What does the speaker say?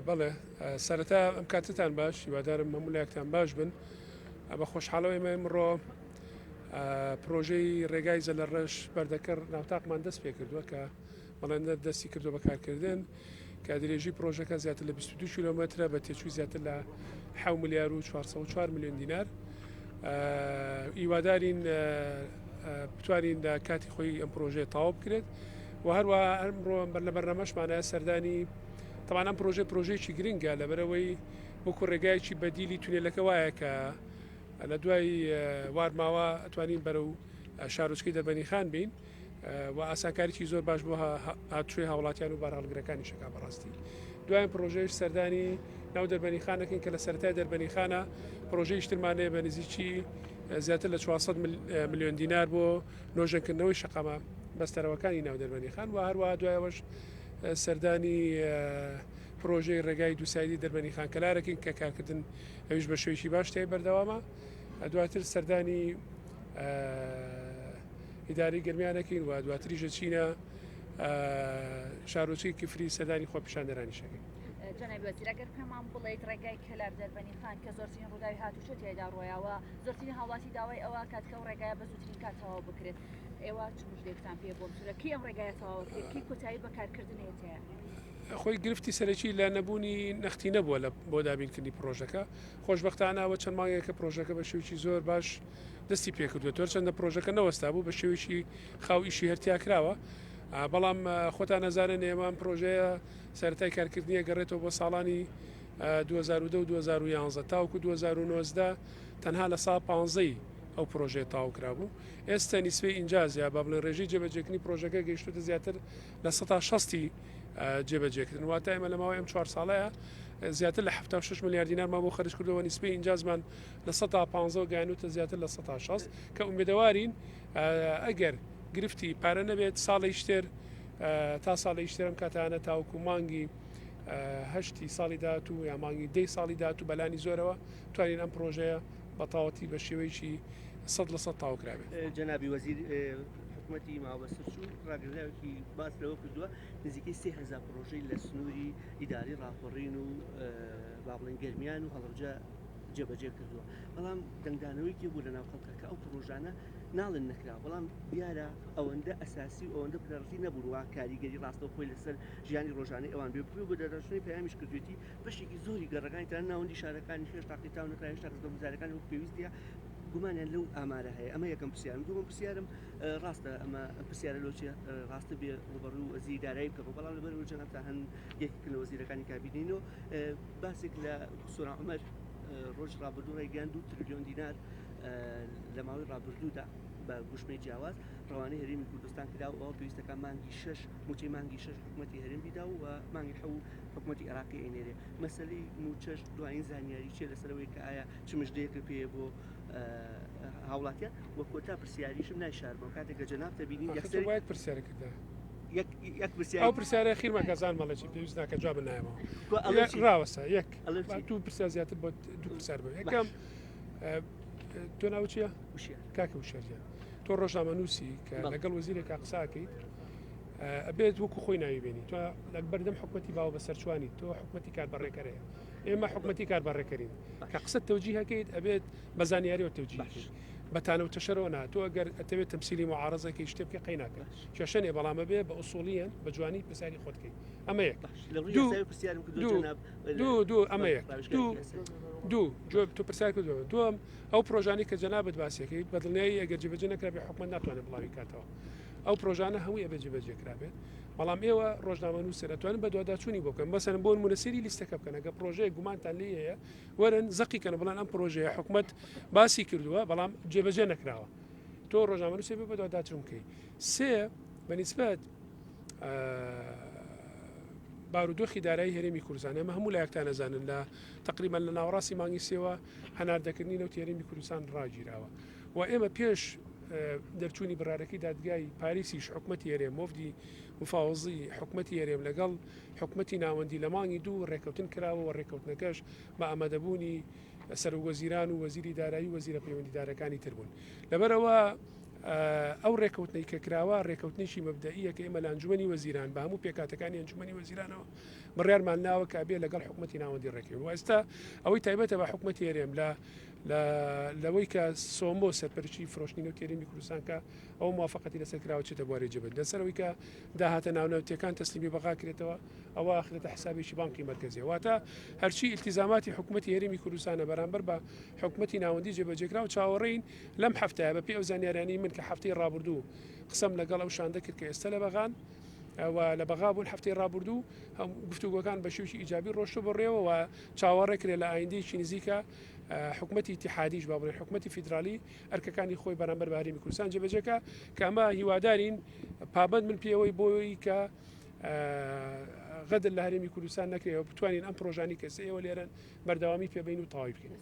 بەڵێ سەرەتا ئەم کاتتان باش هیوادارم هەموو باش بن بە خۆشحاڵەوەی ئێمڕۆ پرۆژەی ڕێگای زەلەڕەش بەردەکەر ناوتاقمان دەست پێ کردووە کە بەڵێندە دەستی کردو بەکارکردن کە درێژی پرۆژەکە زیاتر لە 22 کیلومترە بە تێچووی زیاتر لە 7 ملیار و 404 میلیۆن دینار هیوادارین بتوانین لە کاتی خۆی ئەم پرۆژەیە تەواو بکرێت و هەروە ئەمڕۆ لە بەرنامەشمانە سەردانی تەوان ئەم پرۆژەیەکی گرنگە لەبەرەوەی وەکو ڕێگایکی بەدیلی تونێلەکە وایە کە لە دوای وارماوە ئەتوانین بەرەو شارۆچکەی دەربەنی خان بین و ئاسانکاریی زۆر باش بۆ هاتوێ هاوڵاتیان و بارهەڵگرەکانی شەکا بەڕاستی دوایان پرۆژەیەش سەردانی ناو دەربەنی خانەکەین کە لە سەرەتای دەربەنی خانە پرۆژەی شترمانەیە بە نزیکی زیاتر لە 400 میلیۆن دینار بۆ نۆژەنکردنەوەی شەقامە بەستەرەوەکانی ناو دەربەنی خان و هەروە دوایەوەش سەردانی پرۆژەی ڕێگای دووسایدی دەربەنی خانکەلارەکەین کە کارکردن ئەویش بە شێوەیەکی باش تێ بەردەوامە دواتر سەردانی ئیداری گرمیانەکەین و دواتریژە چینە شارۆچی کفری سەردانی خۆپیشاندەرانی شەکەین. جەنابی وەزیر ئەگەر پێمان بڵێیت ڕێگای کەلار دەربەنی خان کە زۆرترین ڕووداوی هاتووشە تێدا ڕۆیاوە زۆرترین هاوڵاتی داوای ئەوە کاتکە و ڕێگایە بە زووترین کات تەواو بکرێت ئێوە چ مژدەیەکتان پێ بۆ سوورە کی ئەم ڕێگایە تەواو کرد کی کۆتایی بەکارکردنێتەیە خۆی گرفتی سەرەکی لە نەبوونی نەختی نەبووە لە بۆ دابینکردنی پرۆژەکە خۆشبەختانەوە چەند مانگێکە پرۆژەکە بە شێوکی زۆر باش دەستی پێکردووە تۆ چەندە پرۆژەکە نەوەستا بوو بە شێوکی خاو ئیشی هەرتیا کراوە بەڵام خۆتان نەزانن ئێمە پرۆژەیە سەرەتای کارکردنیە گەڕێتەوە بۆ ساڵانی 2010 و 2011 تاوکو 2019 تەنها لە ساڵ 15 ئەو پرۆژێ تاوکرا بوو ئێستا نیسبەی ئینجازیا با بڵێن ڕێژی جێبەجێکردنی پرۆژەکە گەیشتوتە زیاتر لە 160 جێبەجێکردن واتە ئێمە لە ماوەی ئەم 4 ساڵەیە زیاتر لە 76 میلیارد دینارمان بۆ خەرج کردەوە نیسبەی ئینجازمان لە 150 گەیانوتە زیاتر لە 160 کە ئومێدەوارین ئەگەر گرفتی پارە نەبێت ساڵی شتر تا ساڵی شترم کاتانە تاوکو مانگی هەشتی ساڵی داهاتوو یا مانگی دەی ساڵی داهاتوو بەلانی زۆرەوە توانین ئەم پرۆژەیە بەتاوەتی بە شێوەیەکی 100% تاوکرابێت. جەنابی وەزیر حکوومەتی ماوەسەرچوو ڕاگەزاوێکی باس لەوە کردووە نزیکەی 3000 پرۆژەی لە سنووری ئیداری ڕاپەڕین و با بڵێن گەرمیان و هەڵەبجە جێبەجێ کردووە بەڵام دەنگدانەوەیکی بوو لە ناو خەڵکەکە ئەو پرۆژانە ناڵن نەکرا بەڵام دیارە ئەوەندە ئەساسی و ئەوەندە پرەڕتی نەبووە کاریگەری ڕاستەوخۆی لەسەر ژیانی ڕۆژانەی ئەوان بێ بۆ دەرەشتنی پەیامیش کردوێتی بەشێکی زۆری گەڕەکانی تا ناوەندی شارەکانی خێش تاقی تاو نەکرا هێشتا ڕزگارەکانی وەک پێویستە گومانیان لەو ئامارە هەیە ئەمە یەکەم پرسیارم دووەم پرسیارم ڕاستە ئەمە پرسیارە لۆچێ ڕاستە بێ ڕوبەڕوو وەزیری دارایی بکە بەڵام لەبەرەوە جەناب تا هەن یەکێک لە وەزیرەکانی کابینینەوە باسێک لە سوورا عومەر ڕۆژ ڕابردوو ڕێگەیان 2 تریلیۆن دینار لە ماوەی ڕابردوودا بە گوشمەی جیاواز ڕەوانەی هەرێمی کوردستان کرا و ئەوە پێویستەکە مانگی 6 موچەی مانگی 6 حکوومەتی هەرێم بیدا و مانگی 7 حکوومەتی عێراقی ئەینێرێ مەسەلەی موچەش دوایین زانیاری چێ لەسەرەوەی کە ئایا چ مژدەیەکە پێ بۆ هاوڵاتیان وە کۆتا پرسیاریشم نایشاربەوە کاتێک کە جەناب دەبینین یەک پرسیارەکەدا ئەو پرسیارە خیرمەکەزان مەڵێکی پێویست ناکە جواب نایەوە ڕاوەسە یەک تو پرسیار زیاتر بۆ دوو پرسیار بێ یەکەم تۆ ناو چییە؟ کاکە وشەریان تۆ ڕۆژنامە نووسی کە لەگەڵ وەزیرێک قساکەیت ئەبێت وەکو خۆی ناویبێنی تۆ لە بەردەم حکوومەتی باوە بەسەرچوانی تۆ حکوومەتی کاربەڕێکەرەیە ئێمە حکوومەتی کاربەڕێکەرین کە قسە تەوجیهەکەیت ئەبێت بە زانیاریەوە تەوجیهەکەیت بەتانە و تەشەرەوە نا تۆ ئەگەر ئەتەوێت تەمسیلی معارەزەکەی شتێ بکە قەی ناکە کێشەنێ بەڵامە بێ بە ئوسوڵیەن بە جوانی پرسیاری خۆتکەی ئەمە یەک دوو ئەمە یەک دوو جواب تۆ پرسیار کردەوە دووەم ئەو پرۆژانی کە جەنابەت باسیەکەیت بەدڵنیایی ئەگەر جێبەجێ نەکرا بێ حکومەت ناتوانێت بڵاوی کاتەوە ئەو پرۆژانە هەمووی ئەبێ جێبەجێکرابێت بەڵام ئێوە ڕۆژنامە نووسەر دەتوانن بە دوواداچوونی بۆ بکەن بەسەرن بۆ نمونەسەری لیستەکە بکەن ئەگە پرۆژەیە گومانتان لێ هەیە وەرن زەقیکەنە بڵێن ئەم پرۆژەیە حکومەت باسی کردووە بەڵام جێبەجێ نەکراوە تۆ ڕۆژنامە نووسێ بێ بە دوواداچوون بکەی سێ بەنسبەت بارودۆخی دارایی هەرێمی کوردستان ئەمە هەموو لایەکتان نەزانن لە تقریبا لە ناوەڕاستی مانگی سێوە هەناردەکردنی نەوتی هەرێمی کوردستان ڕاگیراوە و ئێمە پێش دەرچوونی بڕارەکەی دادگای پاریسیش حکوومەتی هەرێم مۆفدی مفاوزی حکوومەتی هەرێم لەگەڵ حکوومەتی ناوەندی لە مانگی دوو ڕێکەوتن کراوە و ڕێکەوتنەکەش بە ئامادەبوونی سەرۆکوەزیران و وەزیری دارایی وەزیرە پەیوەندیدارەکانی تر بوون لەبەرەوە ئەو ڕێکەوتنەی کە کراوە ڕێکەوتنیشی مەبدەئیە کە ئێمە لە ئەنجومەنی وەزیران بە هەموو پێکاتەکانی ئەنجومەنی وەزیرانەوە بڕیارمان ناوە کە بێ لەگەڵ حکوومەتی ناوەندی ڕێکەوە ئێستا ئەوەی تایبەتە بە حکوومەتی هێرێم لەوەی کە سۆمۆ سەرپەرچی فرۆشتنی نەوتێرەمی کوردستان کە ئەو موافقەتی لەسەر کراوە چێتە بواری جەبن لەسەرەوەی کە داهاتە ناونەوتەکان تەسلیمی بەقا کرێتەوە ئەوە ئاخرێتە حسابێکی بانکی مرکزی واتە هەرچی ئیلتیزاماتی حکوومەتی هێرمی کوردستانە بەرامبەر بە حکوومەتی ناوەندی جێبەجێکرا و چاوەڕێین لەم هەفتەیە بەپێی ئەو زانیارانی من کە هەفتەی ڕابردوو قسەم لەگەڵ ئەو شان دەکرد کە ئێستا لە بەغان لە بەغا بوون هەفتەی ڕابردوو هەم گفتوگۆکان بە شێوشی ئیجابی ڕۆشتە بڕێەوە و چاوەڕێکرێ لە ئایندەیەکی نزیکە حکوومەتی اتحادیش با بڵێن حکوومەتی فیدرالی ئەرکەکانی خۆی بەرامبەر بە هەرێمی کوردستان جێبەجێکە کە ئەمە هیوادارین پابند من پێوەی بۆی کە غەدر لە هەرێمی کوردستان نەکرێەوە بتوانین ئەم پرۆژانی کەسەوە لێرەن بەردەوامی پێبین و تەواوی بکەین.